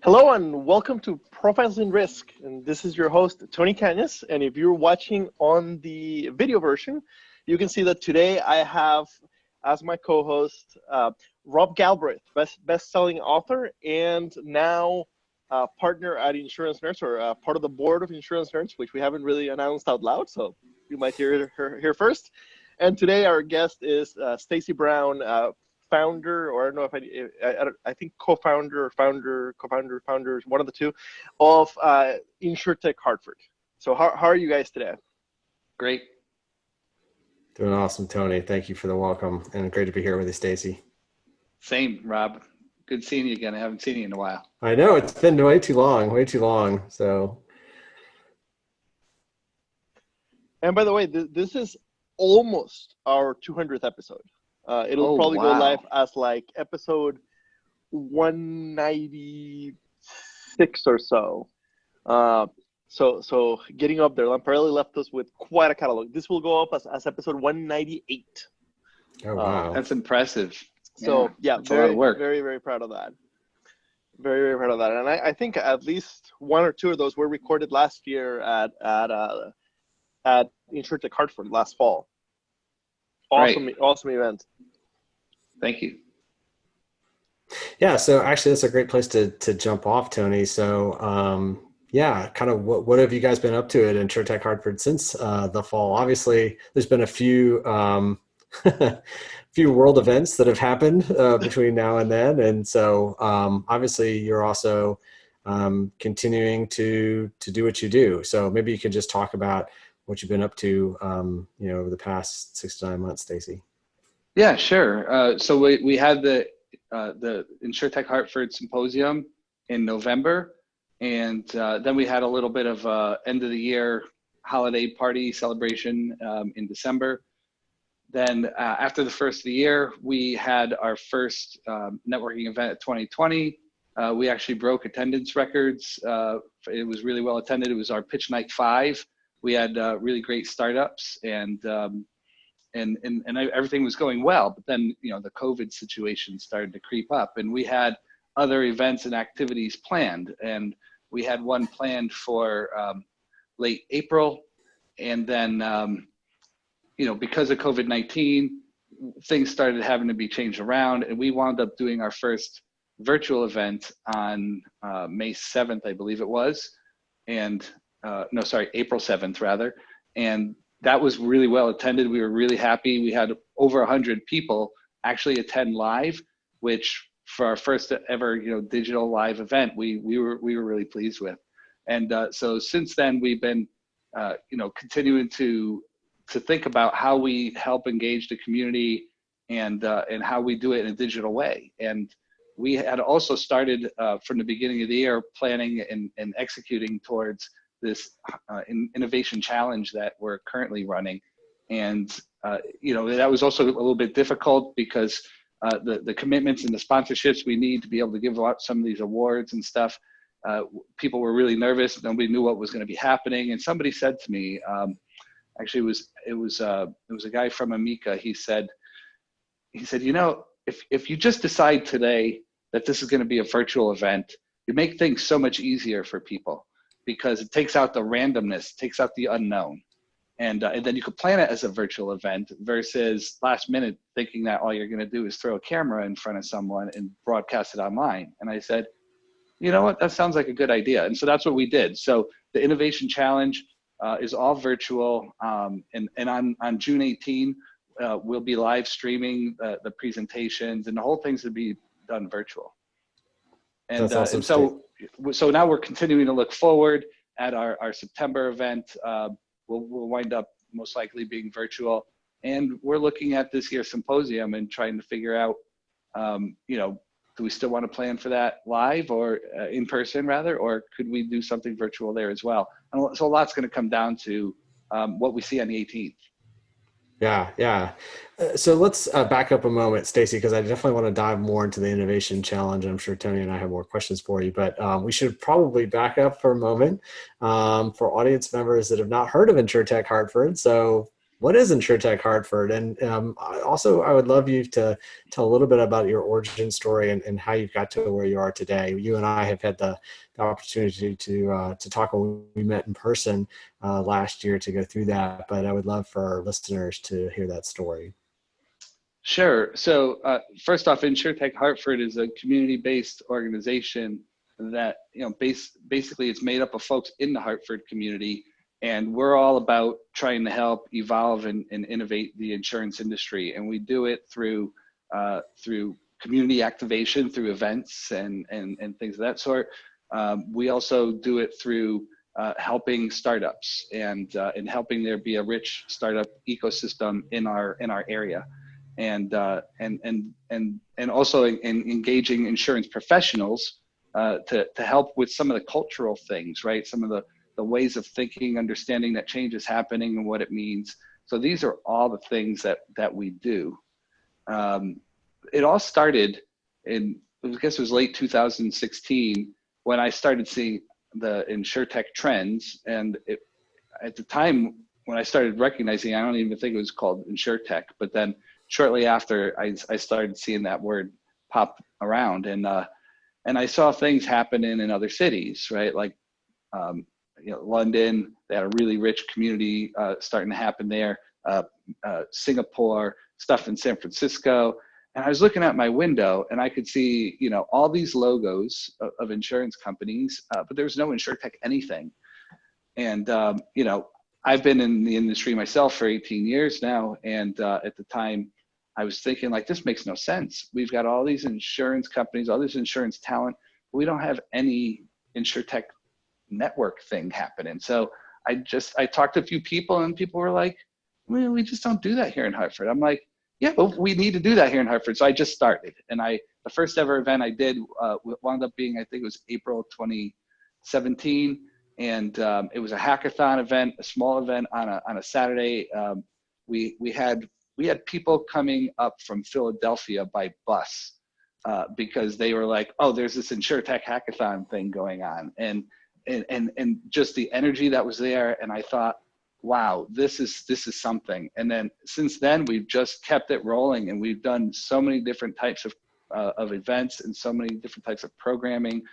Hello and welcome to Profiles in Risk. And this is your host, Tony Cañas. And if you're watching on the video version, you can see that today I have as my co-host Rob Gablraith, best-selling author and now partner at Insurance Nerds, or part of the board of Insurance Nerds, which we haven't really announced out loud, so you might hear her here first. And today our guest is Stacey Brown, founder, or I don't know if I think co-founder, founder, one of the two, of InsurTech Hartford. So how are you guys today? Great. Doing awesome, Tony. Thank you for the welcome, and great to be here with you, Stacey. Same, Rob. Good seeing you again. I haven't seen you in a while. I know, it's been way too long. So. And by the way, this is almost our 200th episode. It'll probably go live as like episode 196 or so. So getting up there, Lamparelli left us with quite a catalog. This will go up as episode 198. Oh wow, that's impressive. So yeah, a lot of work. Very proud of that. Very proud of that. And I think at least one or two of those were recorded last year at InsurTech Hartford last fall. Awesome event. Thank you. Yeah, so actually that's a great place to jump off, Tony. So yeah, kind of what have you guys been up to at InsurTech Hartford since the fall? Obviously, there's been a few few world events that have happened between now and then, and so obviously you're also continuing to do what you do. So maybe you could just talk about what you've been up to, over the past 6 to 9 months, Stacey. Yeah, sure. So we had the InsurTech Hartford Symposium in November, and then we had a little bit of end of the year holiday party celebration in December. Then after the first of the year, we had our first networking event at 2020. We actually broke attendance records. It was really well attended. It was our Pitch Night 5. We had really great startups, and everything was going well. But then, the COVID situation started to creep up, and we had other events and activities planned. And we had one planned for late April, and then, because of COVID-19, things started having to be changed around, and we wound up doing our first virtual event on May 7th, I believe it was, and April 7th rather. And that was really well attended. We were really happy. We had over 100 people actually attend live, which for our first ever, digital live event, we were really pleased with. And so since then we've been, continuing to think about how we help engage the community and how we do it in a digital way. And we had also started from the beginning of the year planning and executing towards this innovation challenge that we're currently running. And, that was also a little bit difficult because the commitments and the sponsorships we need to be able to give out some of these awards and stuff, people were really nervous. Nobody knew what was going to be happening. And somebody said to me, actually it was a guy from Amica. He said, if you just decide today that this is going to be a virtual event, you make things so much easier for people, because it takes out the randomness, takes out the unknown. And then you could plan it as a virtual event versus last minute thinking that all you're going to do is throw a camera in front of someone and broadcast it online. And I said, you know what, that sounds like a good idea. And so that's what we did. So the Innovation Challenge is all virtual. And on June 18, we'll be live streaming the presentations, and the whole thing's to be done virtual. And, that's awesome. And so now we're continuing to look forward at our September event. We'll wind up most likely being virtual, and we're looking at this year's symposium and trying to figure out, do we still want to plan for that live or in person rather, or could we do something virtual there as well? And so a lot's going to come down to what we see on the 18th. Yeah. So let's back up a moment, Stacey, because I definitely want to dive more into the Innovation Challenge. I'm sure Tony and I have more questions for you, but we should probably back up for a moment for audience members that have not heard of InsurTech Hartford. So what is InsurTech Hartford? And I would love you to tell a little bit about your origin story and how you got to where you are today. You and I have had the opportunity to talk when we met in person last year to go through that, but I would love for our listeners to hear that story. Sure. So first off, InsurTech Hartford is a community-based organization that, basically it's made up of folks in the Hartford community, and we're all about trying to help evolve and innovate the insurance industry. And we do it through community activation, through events and things of that sort. We also do it through helping startups and helping there be a rich startup ecosystem in our area. And also in engaging insurance professionals to help with some of the cultural things, right? Some of the ways of thinking, understanding that change is happening and what it means. So these are all the things that we do. It all started I guess it was late 2016 when I started seeing the InsurTech trends. And at the time when I started recognizing, I don't even think it was called InsurTech, but then shortly after I started seeing that word pop around, and I saw things happening in other cities, right? Like, London, they had a really rich community starting to happen there. Singapore, stuff in San Francisco. And I was looking out my window and I could see, all these logos of insurance companies, but there was no InsurTech anything. And, I've been in the industry myself for 18 years now. And at the time I was thinking, like, this makes no sense. We've got all these insurance companies, all this insurance talent, but we don't have any InsurTech network thing happening. So I talked to a few people and people were like, well, we just don't do that here in Hartford. I'm like, yeah, but we need to do that here in Hartford. So I just started. And the first ever event I did wound up being, I think it was April 2017. And it was a hackathon event, a small event on a Saturday. We had people coming up from Philadelphia by bus because they were like, oh, there's this InsurTech hackathon thing going on. And just the energy that was there. And I thought, wow, this is something. And then since then, we've just kept it rolling, and we've done so many different types of events and so many different types of programming.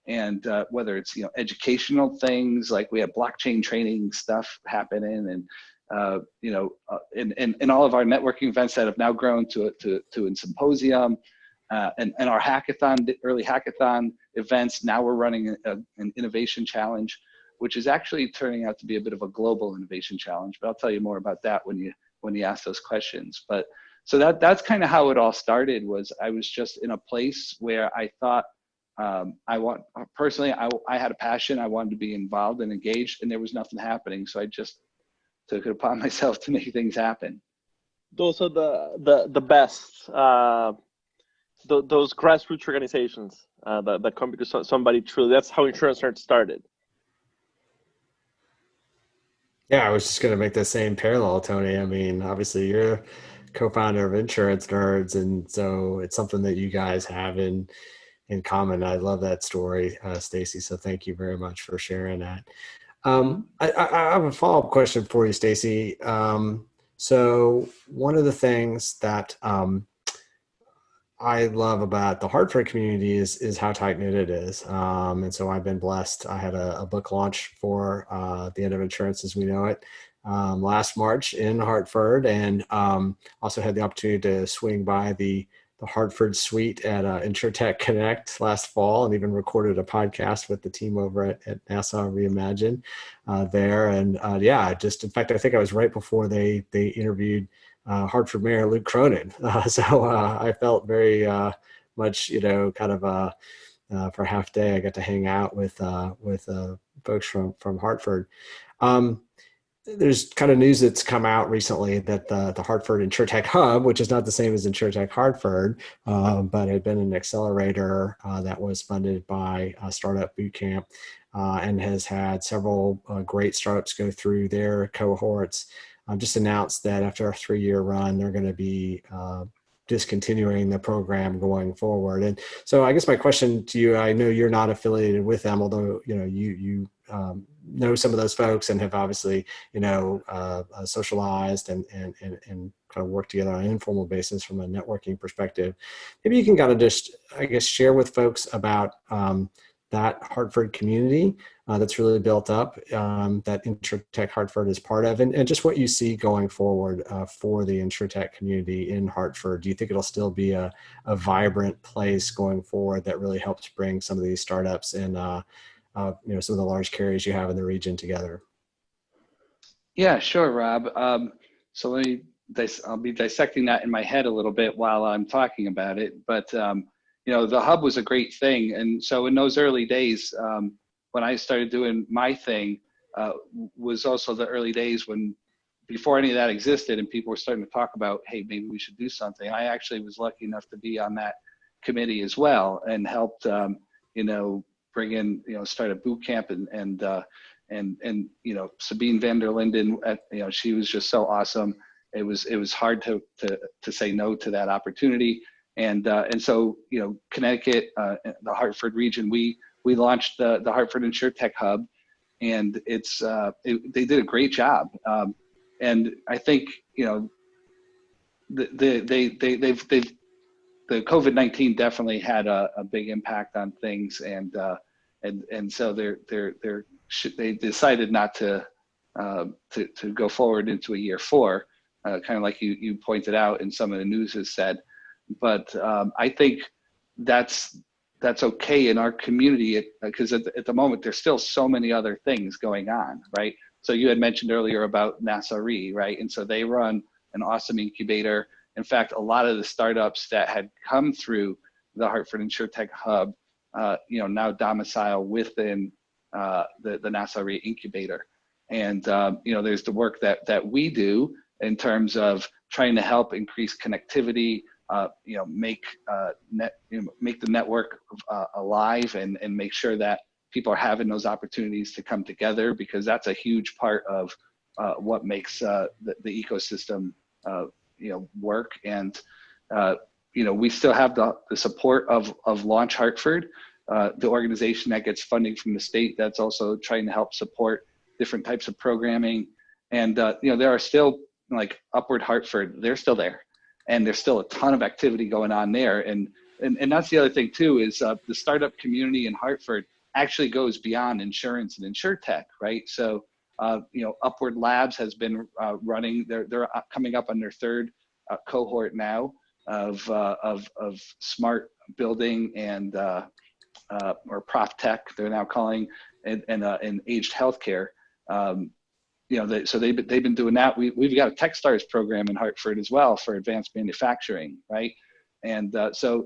And whether it's, educational things, like we have blockchain training stuff happening, and and all of our networking events that have now grown to a symposium, and our early hackathon events. Now we're running an innovation challenge, which is actually turning out to be a bit of a global innovation challenge. But I'll tell you more about that when you ask those questions. But so that's kind of how it all started. Was I was just in a place where I thought, I had a passion. I wanted to be involved and engaged, and there was nothing happening. So I just took it upon myself to make things happen. Those are the best. Those grassroots organizations that come because somebody truly. That's how Insurance Nerds started. Yeah, I was just going to make the same parallel, Tony. I mean, obviously you're co-founder of Insurance Nerds, and so it's something that you guys have in common. I love that story, Stacey. So thank you very much for sharing that. I have a follow-up question for you, Stacey. So one of the things that I love about the Hartford community is how tight-knit it is. And so I've been blessed. I had a book launch for The End of Insurance as We Know It last March in Hartford, and also had the opportunity to swing by the Hartford suite at InsurTech Connect last fall, and even recorded a podcast with the team over at Nassau Reimagine there. And in fact, I think I was right before they interviewed Hartford Mayor Luke Cronin. So I felt very much, kind of for half day, I got to hang out with folks from Hartford. There's kind of news that's come out recently that the Hartford InsurTech Hub, which is not the same as InsurTech Hartford, but had been an accelerator that was funded by Startup Bootcamp and has had several great startups go through their cohorts. Just announced that after a 3-year run, they're going to be discontinuing the program going forward. And so I guess my question to you, I know you're not affiliated with them, although you know some of those folks and have obviously, socialized and kind of worked together on an informal basis from a networking perspective. Maybe you can kind of just, I guess, share with folks about that Hartford community that's really built up, that InsurTech Hartford is part of, and just what you see going forward for the InsurTech community in Hartford. Do you think it'll still be a vibrant place going forward that really helps bring some of these startups and some of the large carriers you have in the region together? Yeah, sure, Rob. So I'll be dissecting that in my head a little bit while I'm talking about it. But the hub was a great thing, and so in those early days, when I started doing my thing, was also the early days when, before any of that existed, and people were starting to talk about, hey, maybe we should do something. I actually was lucky enough to be on that committee as well, and helped bring in, start a boot camp and Sabine van der Linden, she was just so awesome. It was hard to say no to that opportunity. And so, Connecticut, the Hartford region, we launched the Hartford InsurTech Hub, and they did a great job. And I think, the COVID-19 definitely had a big impact on things, and so they decided not to go forward into a year 4, kind of like you pointed out, and some of the news has said. But I think that's okay in our community, because at the moment there's still so many other things going on, right? So you had mentioned earlier about NASA Re, right? And so they run an awesome incubator. In fact, a lot of the startups that had come through the Hartford InsurTech Hub, now domicile within the NASA Re incubator. And, there's the work that we do in terms of trying to help increase connectivity, make the network alive, and make sure that people are having those opportunities to come together, because that's a huge part of what makes the ecosystem work. And we still have the support of Launch Hartford, the organization that gets funding from the state, that's also trying to help support different types of programming. And there are still, like Upward Hartford, they're still there, and there's still a ton of activity going on there. And that's the other thing too, is the startup community in Hartford actually goes beyond insurance and InsurTech, right? So Upward Labs has been running, they're coming up on their 3rd cohort now of smart building and or prop tech, they're now calling, and aged healthcare. So they've been doing that. We've got a TechStars program in Hartford as well for advanced manufacturing, right? And actually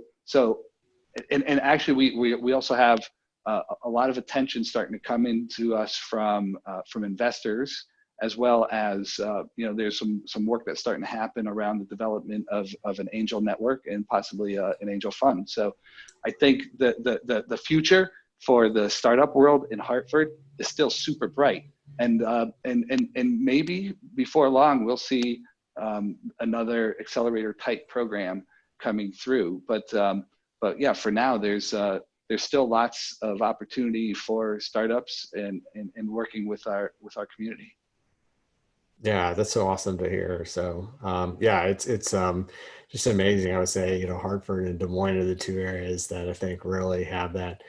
we also have a lot of attention starting to come into us from investors, as well as there's some work that's starting to happen around the development of an angel network and possibly an angel fund. So I think the future for the startup world in Hartford is still super bright, and maybe before long we'll see another accelerator type program coming through. But yeah, for now there's still lots of opportunity for startups and working with our community. Yeah, that's so awesome to hear. So yeah, it's just amazing. I would say, Hartford and Des Moines are the 2 areas that I think really have that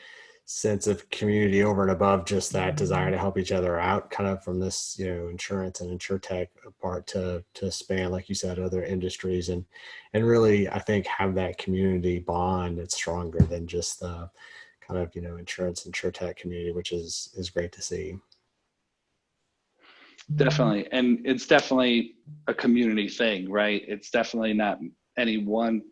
sense of community over and above just that desire to help each other out, kind of from this, insurance and InsurTech part to span, like you said, other industries, and really, I think, have that community bond that's stronger than just the kind of, insurance and InsurTech community, which is great to see. Definitely. And it's definitely a community thing, right? It's definitely not any one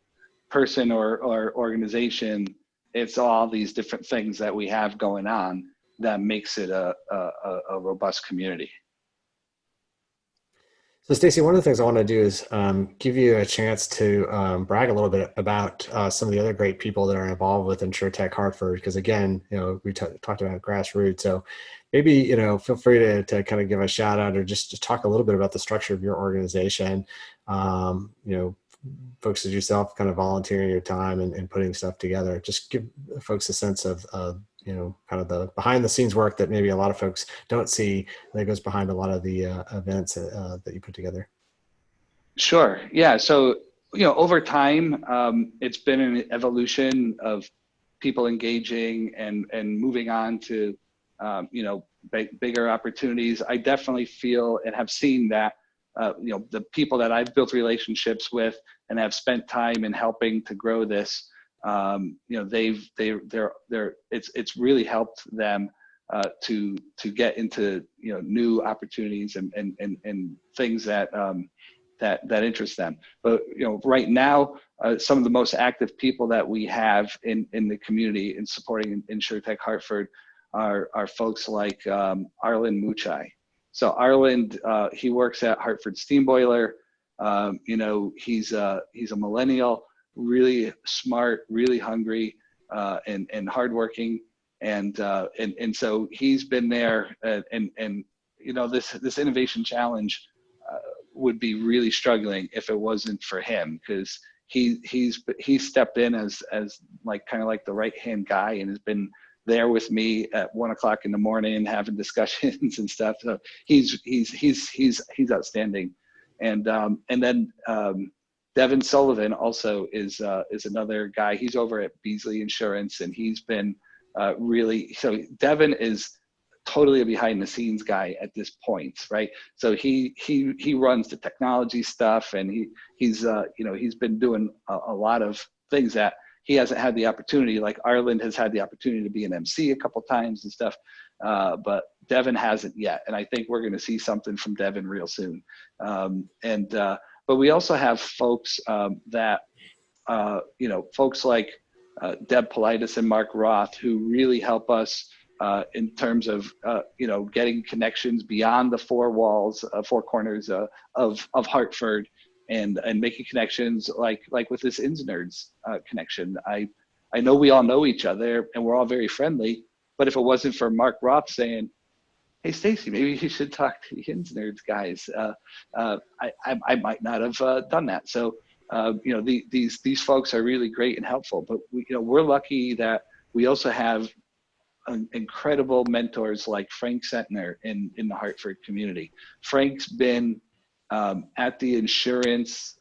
person or organization. It's all these different things that we have going on that makes it a robust community. So Stacey, one of the things I want to do is give you a chance to brag a little bit about some of the other great people that are involved with InsurTech Hartford, because again, we talked about grassroots. So maybe, feel free to kind of give a shout out or just to talk a little bit about the structure of your organization. Folks as yourself kind of volunteering your time and putting stuff together. Just give folks a sense of kind of the behind the scenes work that maybe a lot of folks don't see that goes behind a lot of the events that you put together. Sure. Yeah. So, over time, it's been an evolution of people engaging and moving on to, bigger opportunities. I definitely feel and have seen that, the people that I've built relationships with and have spent time in helping to grow this, it's really helped them to get into new opportunities and things that interest them. But right now, some of the most active people that we have in the community in supporting InsurTech Hartford are folks like Arlen Muchai. So Arlen, he works at Hartford Steam Boiler. He's a millennial, really smart, really hungry, and hardworking, and so he's been there. And this innovation challenge would be really struggling if it wasn't for him, because he stepped in as like kind of like the right hand guy and has been there with me at 1 o'clock in the morning having discussions and stuff. So he's outstanding. And then Devin Sullivan also is another guy. He's over at Beasley Insurance, and he's been so Devin is totally a behind the scenes guy at this point, right? So he runs the technology stuff, and he's been doing a lot of things that he hasn't had the opportunity. Like Arlen has had the opportunity to be an MC a couple times and stuff, but Devin hasn't yet. And I think we're going to see something from Devin real soon. But we also have folks that folks like Deb Politis and Mark Roth, who really help us in terms of getting connections beyond the four corners of Hartford, and making connections like with this InsNerds connection. I know we all know each other and we're all very friendly, but if it wasn't for Mark Roth saying, "Hey Stacey, maybe you should talk to the InsNerds guys," I might not have done that. So these folks are really great and helpful. But we're lucky that we also have incredible mentors like Frank Sentner in the Hartford community. Frank's been at the insurance,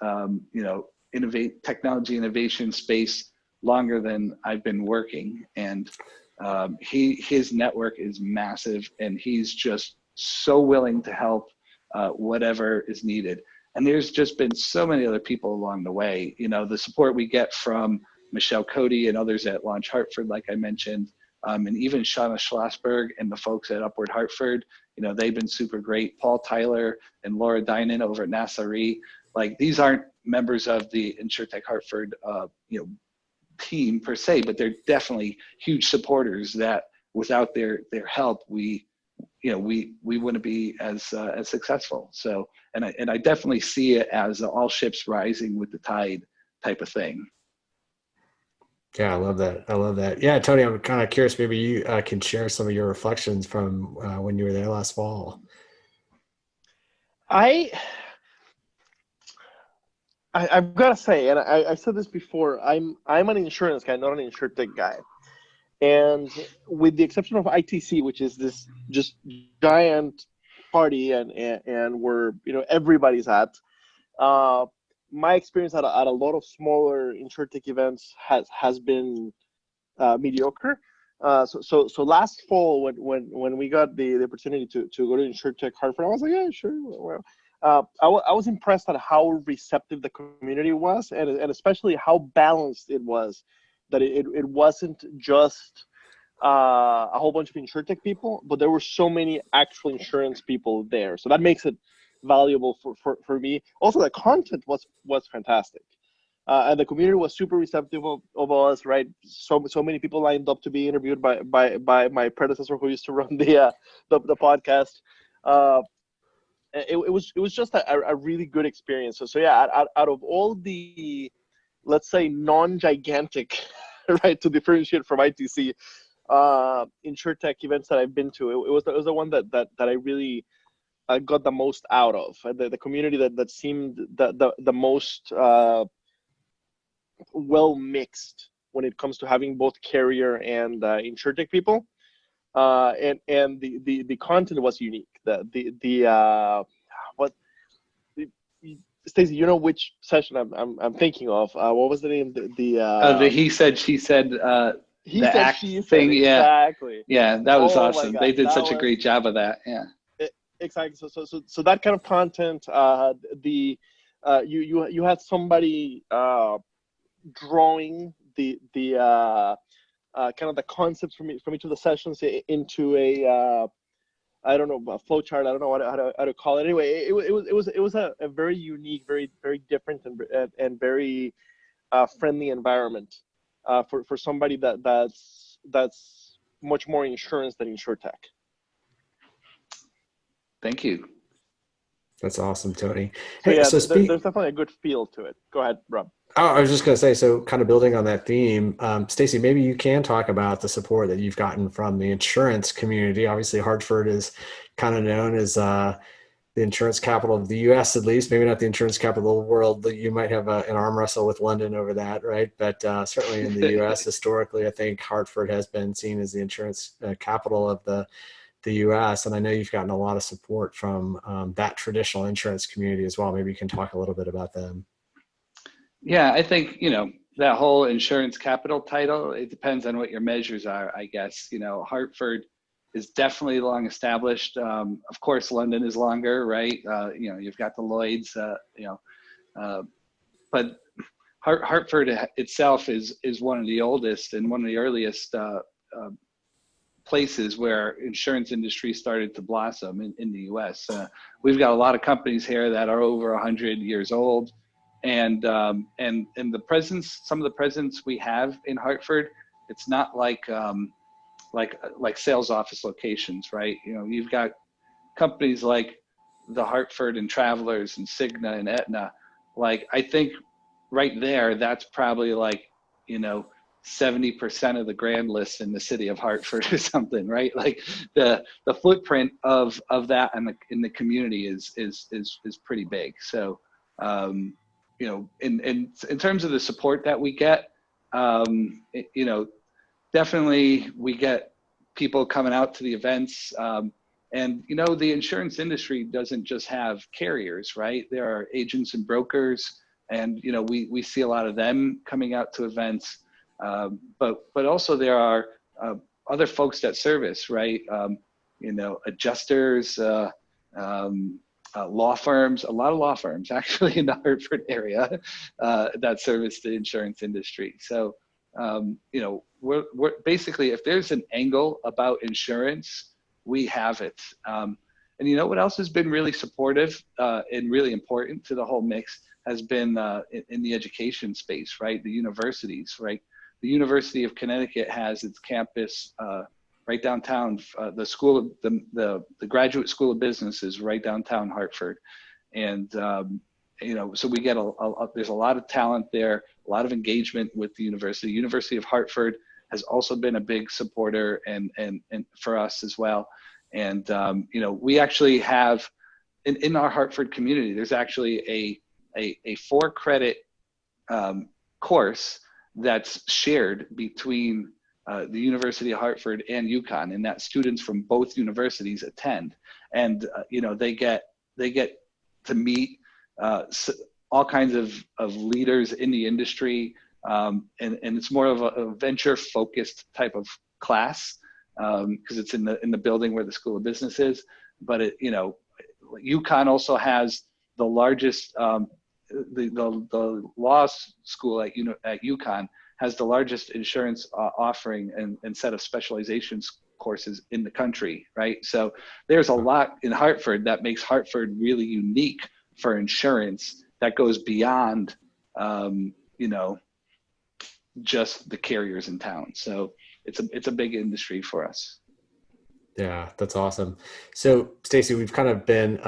technology innovation space longer than I've been working, and his network is massive, and he's just so willing to help whatever is needed. And there's just been so many other people along the way. The support we get from Michelle Cody and others at Launch Hartford, like I mentioned, and even Shauna Schlossberg and the folks at Upward Hartford, they've been super great. Paul Tyler and Laura Dinan over at Nassau. Like, these aren't members of the InsurTech Hartford, team per se, but they're definitely huge supporters that without their help, we wouldn't be as successful. So, and I definitely see it as all ships rising with the tide type of thing. Yeah, I love that. Yeah, Tony, I'm kind of curious, maybe you can share some of your reflections from when you were there last fall. I've got to say, and I said this before, I'm an insurance guy, not an InsurTech guy. And with the exception of ITC, which is this just giant party and where everybody's at, my experience at a lot of smaller InsurTech events has been mediocre. So last fall when we got the opportunity to go to InsurTech Hartford, I was like, yeah, sure. Well, I was impressed at how receptive the community was, and especially how balanced it was. That it wasn't just a whole bunch of InsurTech people, but there were so many actual insurance people there. So that makes it valuable for me. Also, the content was fantastic. And the community was super receptive of us, right? So many people lined up to be interviewed by my predecessor who used to run the podcast. It was just a really good experience. So yeah, out of all the, let's say, non-gigantic, right, to differentiate from ITC, InsurTech events that I've been to, it was the one that I really got the most out of. The community that seemed the most well mixed when it comes to having both carrier and InsurTech people, and the content was unique. Stacey, you know which session I'm thinking of? What was the name? The he said, she said, he the said, act she said, thing. exactly. Yeah, that was Oh my awesome. God, They did that such a was great job of that. Yeah. exactly. So that kind of content. You had somebody drawing the kind of the concepts from each of the sessions into a I don't know, a flow chart. I don't know how to call it. Anyway, it was a very unique, very different and very friendly environment for somebody that's much more insurance than InsurTech. Thank you. That's awesome, Tony. So hey, yeah, so there's definitely a good feel to it. Go ahead, Rob. Oh, I was just going to say, so kind of building on that theme, Stacey, maybe you can talk about the support that you've gotten from the insurance community. Obviously, Hartford is kind of known as the insurance capital of the U.S., at least, maybe not the insurance capital of the world. You might have an arm wrestle with London over that, right? But certainly in the U.S., historically, I think Hartford has been seen as the insurance capital of the U.S. And I know you've gotten a lot of support from that traditional insurance community as well. Maybe you can talk a little bit about them. Yeah, I think, that whole insurance capital title, it depends on what your measures are, I guess. Hartford is definitely long established. Of course, London is longer, right? You've got the Lloyds, but Hartford itself is one of the oldest and one of the earliest places where insurance industry started to blossom in the U.S. We've got a lot of companies here that are over 100 years old. And the presence, some of the presence we have in Hartford, it's not like sales office locations, right? You've got companies like the Hartford and Travelers and Cigna and Aetna. Like, I think right there, that's probably 70% of the grand list in the city of Hartford or something, right? Like the footprint of that in the community is pretty big. So, in terms of the support that we get, definitely we get people coming out to the events. And the insurance industry doesn't just have carriers, right? There are agents and brokers, and we see a lot of them coming out to events. But also there are other folks that service, right? Adjusters, law firms, a lot of law firms actually in the Hartford area that service the insurance industry. So, we're basically, if there's an angle about insurance, we have it. And what else has been really supportive and really important to the whole mix has been in the education space, right? The universities, right? The University of Connecticut has its campus right downtown. The Graduate School of Business is right downtown Hartford, and so we get there's a lot of talent there, a lot of engagement with the university. University of Hartford has also been a big supporter and for us as well. And we actually have in our Hartford community, there's actually a 4-credit course that's shared between the University of Hartford and UConn, and that students from both universities attend, and they get to meet all kinds of leaders in the industry, and it's more of a venture focused type of class because it's in the building where the School of Business is. But UConn also has the largest the law school at UConn has the largest insurance offering and set of specializations courses in the country, right? So there's a lot in Hartford that makes Hartford really unique for insurance that goes beyond, just the carriers in town. So it's a big industry for us. Yeah, that's awesome. So, Stacey, we've kind of been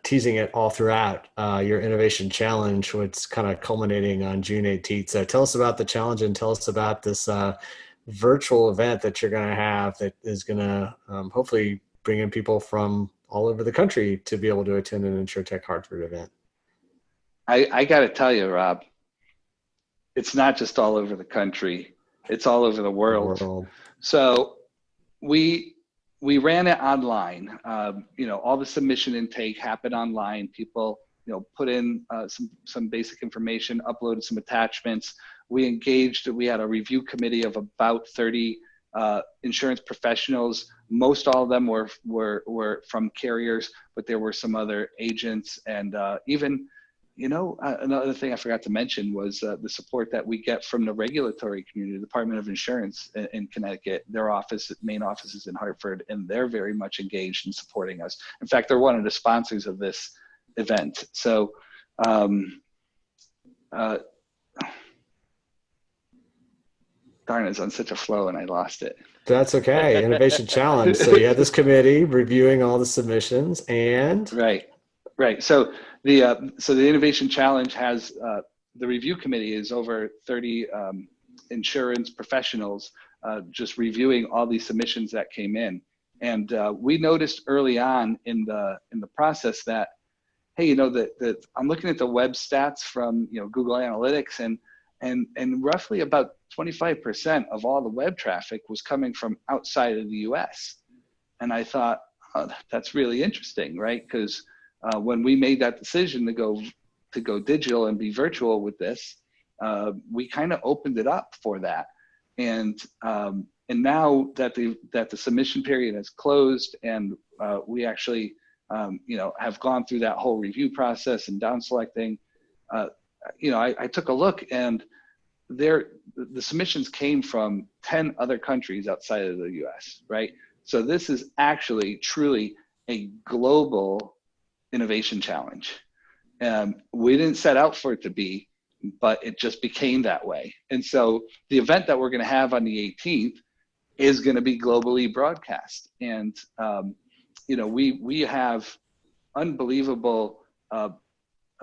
teasing it all throughout your Innovation Challenge, which is kind of culminating on June 18th. So tell us about the challenge and tell us about this virtual event that you're going to have that is going to hopefully bring in people from all over the country to be able to attend an InsurTech Hartford event. I got to tell you, Rob, it's not just all over the country. It's all over the world. So we ran it online. All the submission intake happened online. People, put in some basic information, uploaded some attachments. We engaged. We had a review committee of about 30 insurance professionals. Most all of them were from carriers, but there were some other agents, and even, another thing I forgot to mention was the support that we get from the regulatory community, the Department of Insurance in Connecticut. Their main office is in Hartford, and they're very much engaged in supporting us. In fact, they're one of the sponsors of this event. So, darn, it's on such a flow and I lost it. That's okay. Innovation Challenge. So you had this committee reviewing all the submissions, and right. So the Innovation Challenge has the review committee is over 30 insurance professionals just reviewing all these submissions that came in. And we noticed early on in the process that, hey, that I'm looking at the web stats from Google Analytics, and roughly about 25% of all the web traffic was coming from outside of the U.S. And I thought, oh, that's really interesting, right? Because when we made that decision to go digital and be virtual with this, we kind of opened it up for that. And now that the submission period has closed, and we actually have gone through that whole review process and down selecting, I took a look, and the submissions came from 10 other countries outside of the US, right? So this is actually truly a global innovation challenge. We didn't set out for it to be, but it just became that way. And so the event that we're going to have on the 18th is going to be globally broadcast. And, we have unbelievable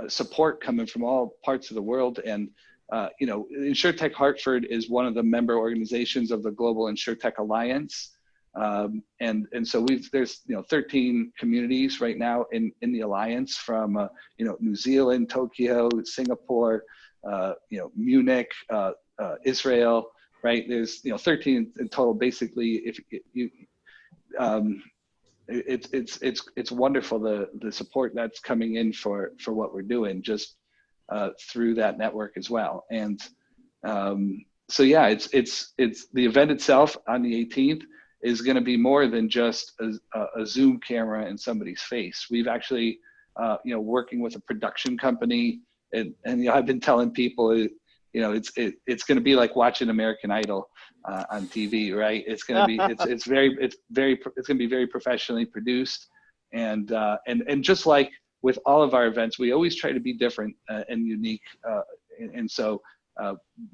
support coming from all parts of the world. And, InsurTech Hartford is one of the member organizations of the Global InsurTech Alliance. And so there's 13 communities right now in the Alliance, from, New Zealand, Tokyo, Singapore, Munich, Israel, right? There's, 13 in total. Basically, if you, it's wonderful the support that's coming in for what we're doing just through that network as well. And so yeah, it's the event itself on the 18th is going to be more than just a Zoom camera in somebody's face. We've actually working with a production company, and I've been telling people it's going to be like watching American Idol on TV, right? It's going to be it's going to be very professionally produced, and just like with all of our events, we always try to be different and unique, and so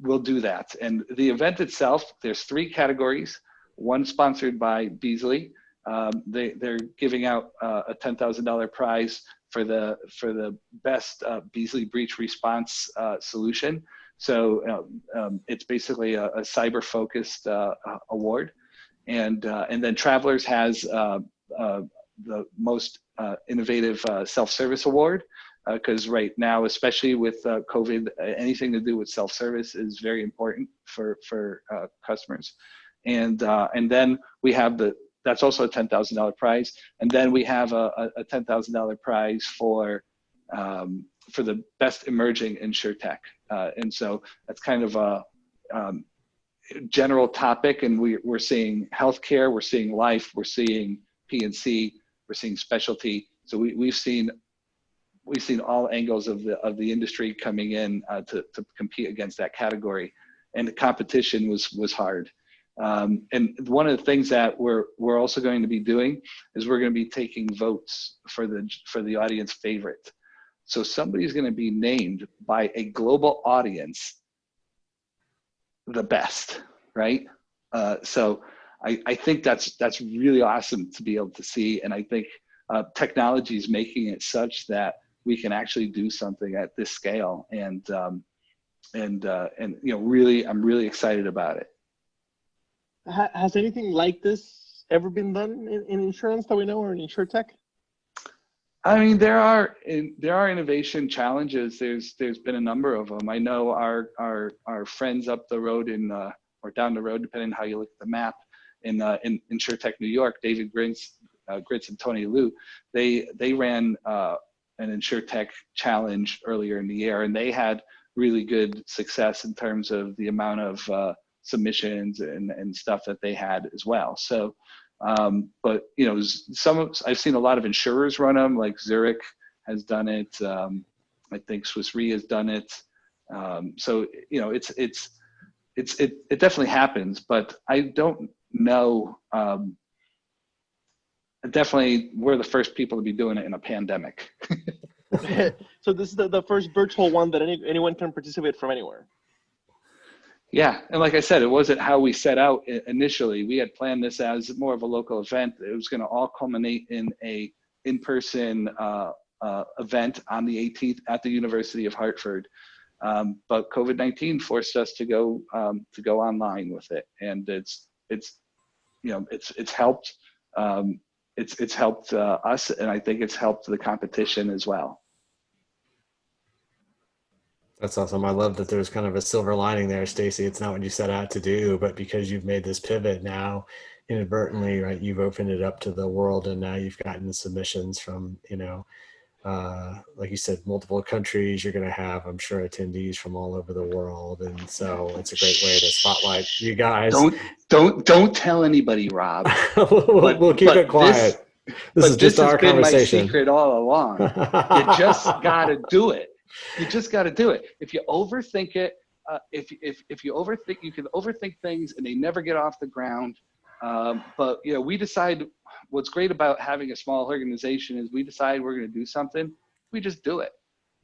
we'll do that. And the event itself, there's 3 categories. One sponsored by Beasley. They're giving out a $10,000 prize for the best Beasley breach response solution. So it's basically a cyber-focused award, and then Travelers has the most innovative self-service award, because right now, especially with COVID, anything to do with self-service is very important for customers. And then we have that's also a $10,000 prize, and then we have a $10,000 prize for the best emerging InsurTech. And so that's kind of a general topic, and we're seeing healthcare, we're seeing life, we're seeing P&C, we're seeing specialty. So we've seen all angles of the industry coming in to compete against that category, and the competition was hard. And one of the things that we're also going to be doing is we're going to be taking votes for the audience favorite. So somebody's going to be named by a global audience the best, right? So I think that's really awesome to be able to see, and I think technology is making it such that we can actually do something at this scale, and really, I'm really excited about it. Has anything like this ever been done in insurance that we know, or in InsurTech? I mean, there are innovation challenges. There's been a number of them. I know our friends up the road in or down the road, depending on how you look at the map. In InsurTech New York, David Grits and Tony Liu, they ran an InsurTech challenge earlier in the year, and they had really good success in terms of the amount of submissions and stuff that they had as well. So, but you know, I've seen a lot of insurers run them, like Zurich has done it. I think Swiss Re has done it. So you know, it definitely happens, but I don't know. Definitely, we're the first people to be doing it in a pandemic. So this is the first virtual one that anyone can participate from anywhere. Yeah, and like I said, it wasn't how we set out initially. We had planned this as more of a local event. It was going to all culminate in a in-person event on the 18th at the University of Hartford. But COVID-19 forced us to go online with it, and it's helped. It's helped us, and I think it's helped the competition as well. That's awesome. I love that there's kind of a silver lining there, Stacey. It's not what you set out to do, but because you've made this pivot now, inadvertently, right? You've opened it up to the world, and now you've gotten submissions from, like you said, multiple countries. You're going to have, I'm sure, attendees from all over the world, and so it's a great way to spotlight you guys. Don't tell anybody, Rob. We'll keep it quiet. This is just our conversation. This has been my secret all along. You just got to do it. You just got to do it. If you overthink it, if you overthink, you can overthink things and they never get off the ground. But you know, we decide. What's great about having a small organization is we decide we're going to do something. We just do it,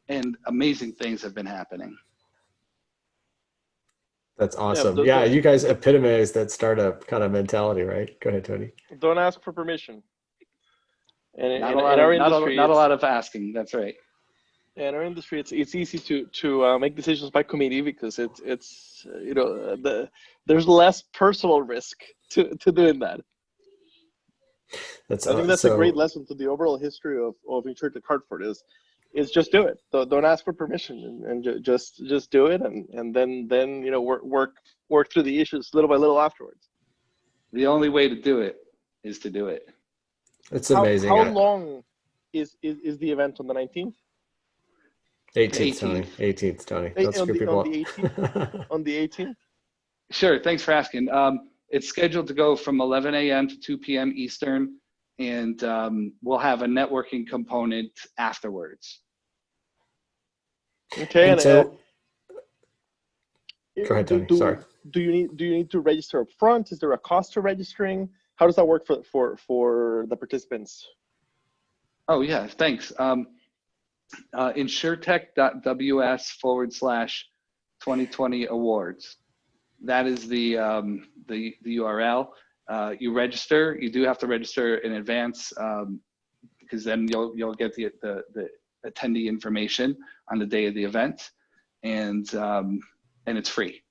and amazing things have been happening. That's awesome. Yeah, you guys epitomize that startup kind of mentality, right? Go ahead, Tony. Don't ask for permission. And not a lot of asking. That's right. In our industry, it's easy to make decisions by committee because it's there's less personal risk to doing that. I think that's a great lesson to the overall history of InsurTech Hartford is just do it. Don't ask for permission and just do it and then work through the issues little by little afterwards. The only way to do it is to do it. It's amazing. How long is the event on the 19th? 18th, Tony. 18th, Tony. Let's screw people up. On the 18th? Sure. Thanks for asking. It's scheduled to go from 11 a.m. to 2 p.m. Eastern, and we'll have a networking component afterwards. Okay. And so, go ahead, Tony. Sorry. Do you need to register up front? Is there a cost to registering? How does that work for the participants? Oh yeah, thanks. InsurTech.ws/2020 awards. That is the URL. You register. You do have to register in advance because then you'll get the attendee information on the day of the event, and it's free.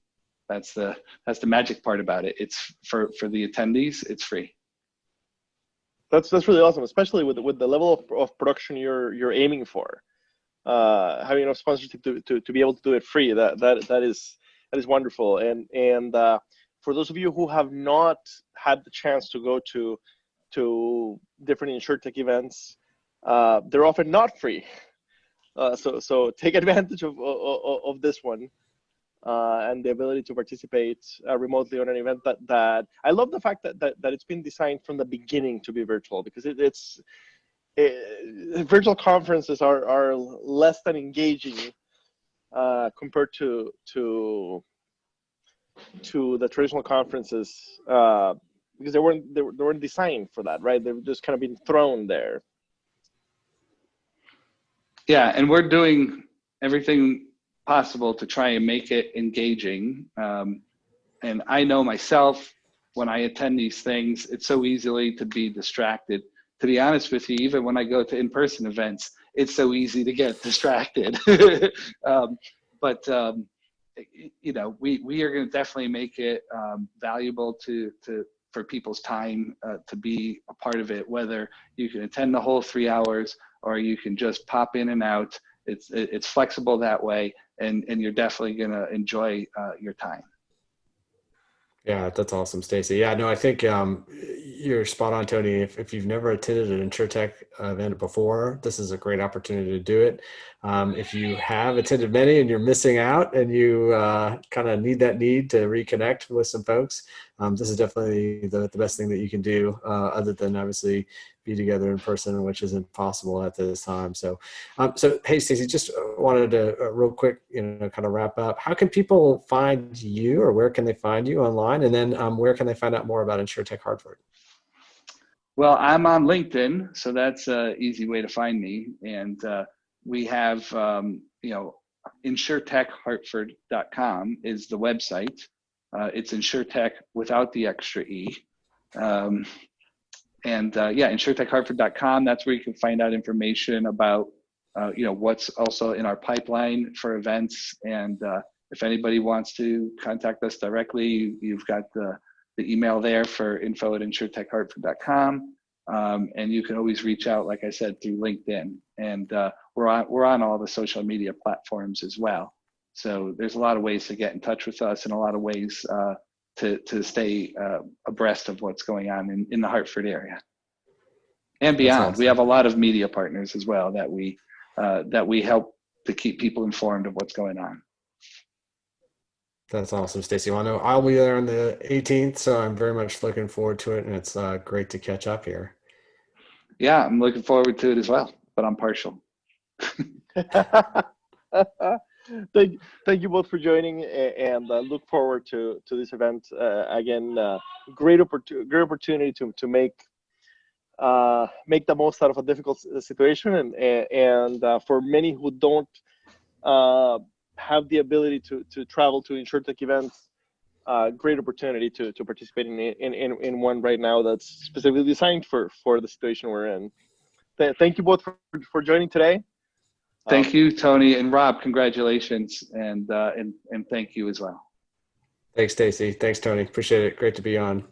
That's the magic part about it. It's for the attendees. It's free. That's really awesome, especially with the level of production you're aiming for. Having enough sponsorship to be able to do it free, that is wonderful. And for those of you who have not had the chance to go to different InsurTech events, they're often not free. So take advantage of this one. And the ability to participate remotely on an event that I love the fact that it's been designed from the beginning to be virtual, because virtual conferences are less than engaging compared to the traditional conferences because they weren't designed for that, right? They've just kind of been thrown there. Yeah, and we're doing everything possible to try and make it engaging. And I know myself, when I attend these things, it's so easily to be distracted. To be honest with you, even when I go to in-person events, it's so easy to get distracted. But we are going to definitely make it valuable for people's time to be a part of it, whether you can attend the whole 3 hours or you can just pop in and out. It's flexible that way, and you're definitely going to enjoy your time. Yeah, that's awesome, Stacey. Yeah, no, I think you're spot on, Tony. If you've never attended an InsurTech event before, this is a great opportunity to do it. If you have attended many and you're missing out and you kind of need to reconnect with some folks, this is definitely the best thing that you can do, other than obviously be together in person, which isn't possible at this time. So, hey, Stacey, just wanted to real quick, kind of wrap up. How can people find you, or where can they find you online? And then where can they find out more about InsurTech Hartford? Well, I'm on LinkedIn, so that's an easy way to find me. And we have, InsurTechHartford.com is the website. It's InsurTech without the extra E. InsurTechHartford.com, that's where you can find out information about, what's also in our pipeline for events. And if anybody wants to contact us directly, you've got the email there for info@InsurTechHartford.com. And you can always reach out, like I said, through LinkedIn. And we're on all the social media platforms as well. So there's a lot of ways to get in touch with us, and a lot of ways to stay abreast of what's going on in the Hartford area and beyond. Awesome. We have a lot of media partners as well that we help to keep people informed of what's going on. That's awesome, Stacey. Well, I know I'll be there on the 18th, so I'm very much looking forward to it, and it's great to catch up here. Yeah, I'm looking forward to it as well, but I'm partial. Thank you both for joining, and look forward to this event. Again, great opportunity to make the most out of a difficult situation, and for many who don't have the ability to travel to InsurTech events, great opportunity to participate in one right now that's specifically designed for the situation we're in. Thank you both for joining today. Thank you, Tony and Rob. Congratulations, and thank you as well. Thanks, Stacey. Thanks, Tony. Appreciate it. Great to be on.